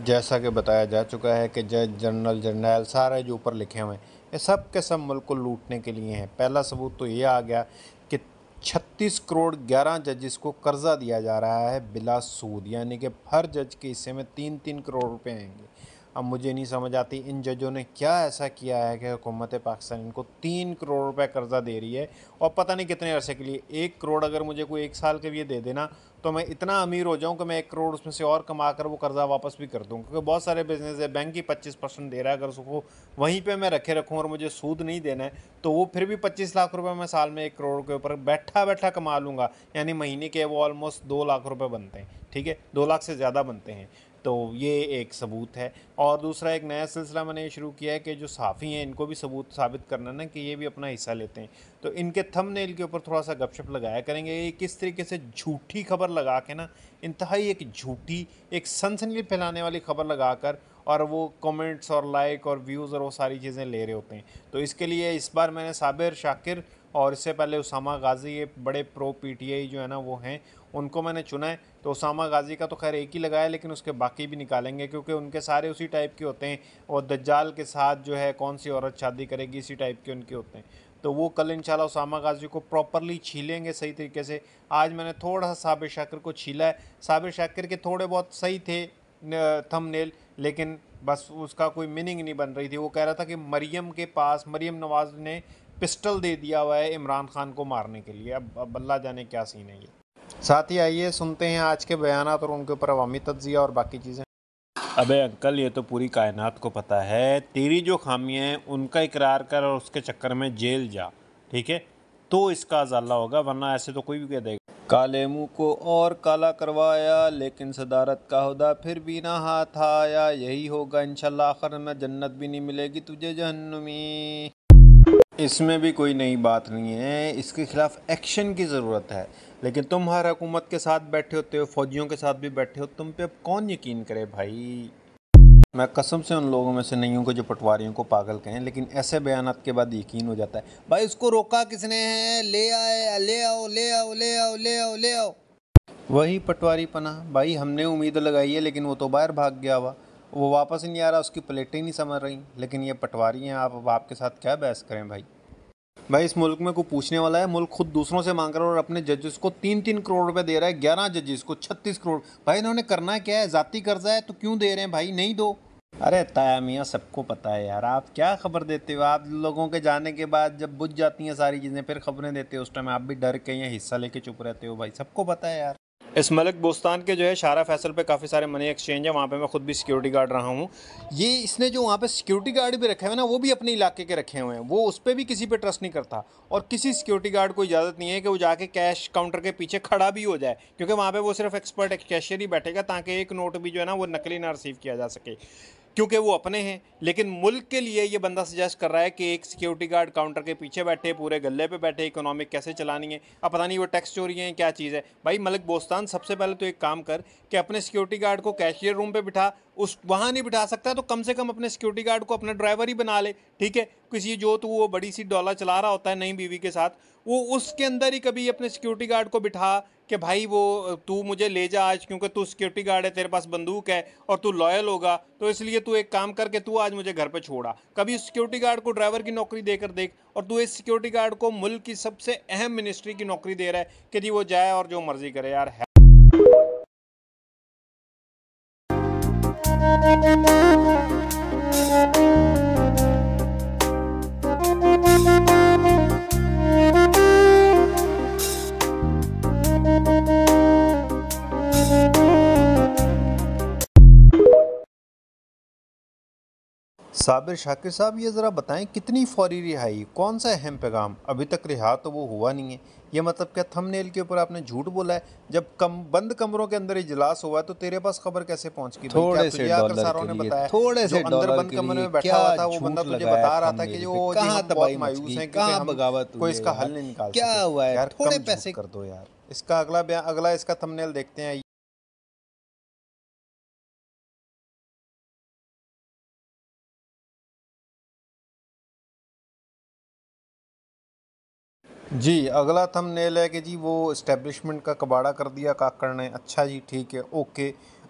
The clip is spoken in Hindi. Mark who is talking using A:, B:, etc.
A: जैसा कि बताया जा चुका है कि जज, जनरल, जर्नैल सारे जो ऊपर लिखे हुए हैं ये सब के सब मुल्क को लूटने के लिए हैं। पहला सबूत तो ये आ गया कि 36 करोड़ 11 जजेस को कर्जा दिया जा रहा है बिला सूद, यानी कि हर जज के हिस्से में 3-3 करोड़ रुपए आएंगे। अब मुझे नहीं समझ आती इन जजों ने क्या ऐसा किया है कि हुकूमत पाकिस्तान इनको 3 करोड़ रुपए कर्जा दे रही है, और पता नहीं कितने अरसे के लिए। 1 करोड़ अगर मुझे कोई 1 साल के लिए दे देना तो मैं इतना अमीर हो जाऊं कि मैं 1 करोड़ उसमें से और कमा कर वो कर्जा वापस भी कर दूं, क्योंकि बहुत सारे बिजनेस है बैंक ही 25% दे रहा है। अगर उसको वहीं पे मैं रखे रखूं और मुझे सूद नहीं देना है तो वो फिर भी 25 लाख रुपए मैं साल में 1 करोड़ के ऊपर बैठा बैठा कमा लूँगा, यानी महीने के वो ऑलमोस्ट 2 लाख रुपए बनते हैं। ठीक है, 2 लाख से ज़्यादा बनते हैं। तो ये एक सबूत है। और दूसरा एक नया सिलसिला मैंने ये शुरू किया है कि जो सहाफ़ी हैं इनको भी सबूत साबित करना ना कि ये भी अपना हिस्सा लेते हैं, तो इनके थंबनेल के ऊपर थोड़ा सा गपशप लगाया करेंगे। ये किस तरीके से झूठी खबर लगा के ना, इंतहाई एक झूठी एक सनसनी फैलाने वाली खबर लगाकर, और वो कमेंट्स और लाइक और व्यूज़ और वो सारी चीज़ें ले रहे होते हैं। तो इसके लिए इस बार मैंने साबिर शाकिर और इससे पहले उसामा गाज़ी, ये बड़े प्रो पीटीआई जो है ना वो हैं, उनको मैंने चुना है। तो उसामा गाज़ी का तो खैर एक ही लगाया, लेकिन उसके बाकी भी निकालेंगे क्योंकि उनके सारे उसी टाइप के होते हैं। और दज्जाल के साथ जो है कौन सी औरत शादी करेगी, इसी टाइप के उनके होते हैं। तो वो कल इंशाल्लाह उसामा गाज़ी को प्रॉपरली छीलेंगे सही तरीके से। आज मैंने थोड़ा सा साबिर शाकिर को छीला है। साबिर शाकिर के थोड़े बहुत सही थे थंबनेल, लेकिन बस उसका कोई मीनिंग नहीं बन रही थी। वो कह रहा था कि मरियम के पास मरियम नवाज़ ने पिस्टल दे दिया हुआ है इमरान खान को मारने के लिए। अब अल्लाह जाने क्या सीन है ये। साथ ही आइए सुनते हैं आज के बयानात और उनके ऊपर अवामी तज्ज़िया और बाकी चीज़ें। अबे अंकल, ये तो पूरी कायनात को पता है तेरी जो खामियां हैं उनका इकरार कर और उसके चक्कर में जेल जा, ठीक है, तो इसका अजाला होगा, वरना ऐसे तो कोई भी कह देगा। काले मुंह को और काला करवाया, लेकिन सदारत का हुदा फिर भी ना हाथ आया। यही होगा इंशाल्लाह, आखिर में जन्नत भी नहीं मिलेगी तुझे जहन्नुमी। इसमें भी कोई नई बात नहीं है, इसके खिलाफ एक्शन की ज़रूरत है। लेकिन तुम हर हुकूमत के साथ बैठे होते हो, फौजियों के साथ भी बैठे हो, तुम पे अब कौन यकीन करे भाई। मैं कसम से उन लोगों में से नहीं हूँ कि जो पटवारियों को पागल कहें, लेकिन ऐसे बयानात के बाद यकीन हो जाता है। भाई उसको रोका किसने है, ले आए, ले आओ ले आओ ले आओ ले आओ ले आओ। वही पटवारी पना भाई, हमने उम्मीद लगाई है लेकिन वो तो बाहर भाग गया हुआ, वो वापस ही नहीं आ रहा, उसकी प्लेटें ही नहीं समझ रही। लेकिन ये पटवारी हैं, आप अब आपके साथ क्या बहस करें भाई। भाई इस मुल्क में कोई पूछने वाला है? मुल्क खुद दूसरों से मांग रहा है और अपने जजेस को 3-3 करोड़ रुपए दे रहा है। 11 जजेस को 36 करोड़। भाई इन्होंने करना क्या है? जाती कर्जा है तो क्यों दे रहे हैं भाई? नहीं दो। अरे ताया मियाँ, सबको पता है यार, आप क्या खबर देते हो? आप लोगों के जाने के बाद जब बुझ जाती हैं सारी चीज़ें फिर खबरें देते हो, उस टाइम आप भी डर के या हिस्सा लेके चुप रहते हो। भाई सबको पता है यार। इस मलिक बोस्तान के जो है शारा फैसल पे काफ़ी सारे मनी एक्सचेंज है, वहाँ पे मैं खुद भी सिक्योरिटी गार्ड रहा हूँ। ये इसने जो वहाँ पे सिक्योरिटी गार्ड भी रखे हुए हैं ना, वो भी अपने इलाके के रखे हुए हैं। वो उस पर भी किसी पे ट्रस्ट नहीं करता, और किसी सिक्योरिटी गार्ड को इजाज़त नहीं है कि वो जाके कैश काउंटर के पीछे खड़ा भी हो जाए, क्योंकि वहाँ पे वो सिर्फ एक्सपर्ट कैशियर ही बैठेगा ताकि एक नोट भी जो है ना वो नकली ना रिसीव किया जा सके, क्योंकि वो अपने हैं। लेकिन मुल्क के लिए ये बंदा सजेस्ट कर रहा है कि एक सिक्योरिटी गार्ड काउंटर के पीछे बैठे, पूरे गले पे बैठे, इकोनॉमिक कैसे चलानी है। अब पता नहीं वो टैक्स चोरी है क्या चीज़ है। भाई मलिक बोस्तान, सबसे पहले तो एक काम कर कि अपने सिक्योरिटी गार्ड को कैशियर रूम पे बिठा। उस वहाँ नहीं बिठा सकता तो कम से कम अपने सिक्योरिटी गार्ड को अपना ड्राइवर ही बना ले, ठीक है। किसी जो तू वो बड़ी सी डॉलर चला रहा होता है नई बीवी के साथ, वो उसके अंदर ही कभी अपने सिक्योरिटी गार्ड को बिठा कि भाई वो तू मुझे ले जा आज, क्योंकि तू सिक्योरिटी गार्ड है, तेरे पास बंदूक है और तू लॉयल होगा, तो इसलिए तू एक काम करके तू आज मुझे घर पे छोड़ा। कभी उस सिक्योरिटी गार्ड को ड्राइवर की नौकरी देकर देख, और तू इस सिक्योरिटी गार्ड को मुल्क की सबसे अहम मिनिस्ट्री की नौकरी दे रहा है कि जी वो जाए और जो मर्जी करे यार है। साबिर शाकिर साहब, ये ज़रा बताएं कितनी फौरी रिहाई, कौन सा अहम पैगाम? अभी तक रिहा तो वो हुआ नहीं है। ये मतलब क्या थंबनेल के ऊपर आपने झूठ बोला है? जब बंद कमरों के अंदर इजलास हुआ तो तेरे पास खबर कैसे पहुंच गई भाई? क्या तुझे आकर सारों ने बताया? जो अंदर बंद कमरे में बैठा हुआ था वो बंदा तुझे बता रहा था कि वो कहाँ बहुत मायूस हैं क्योंकि हम कोई इसका हल नहीं निकाल सके। क्या हुआ है यार, थोड़े पैसे कर दो यार। इसका अगला इसका थंबनेल देखते हैं। जी अगला थंबनेल है कि जी वो इस्टेब्लिशमेंट का कबाड़ा कर दिया काकड़ ने। अच्छा जी ठीक है, ओके।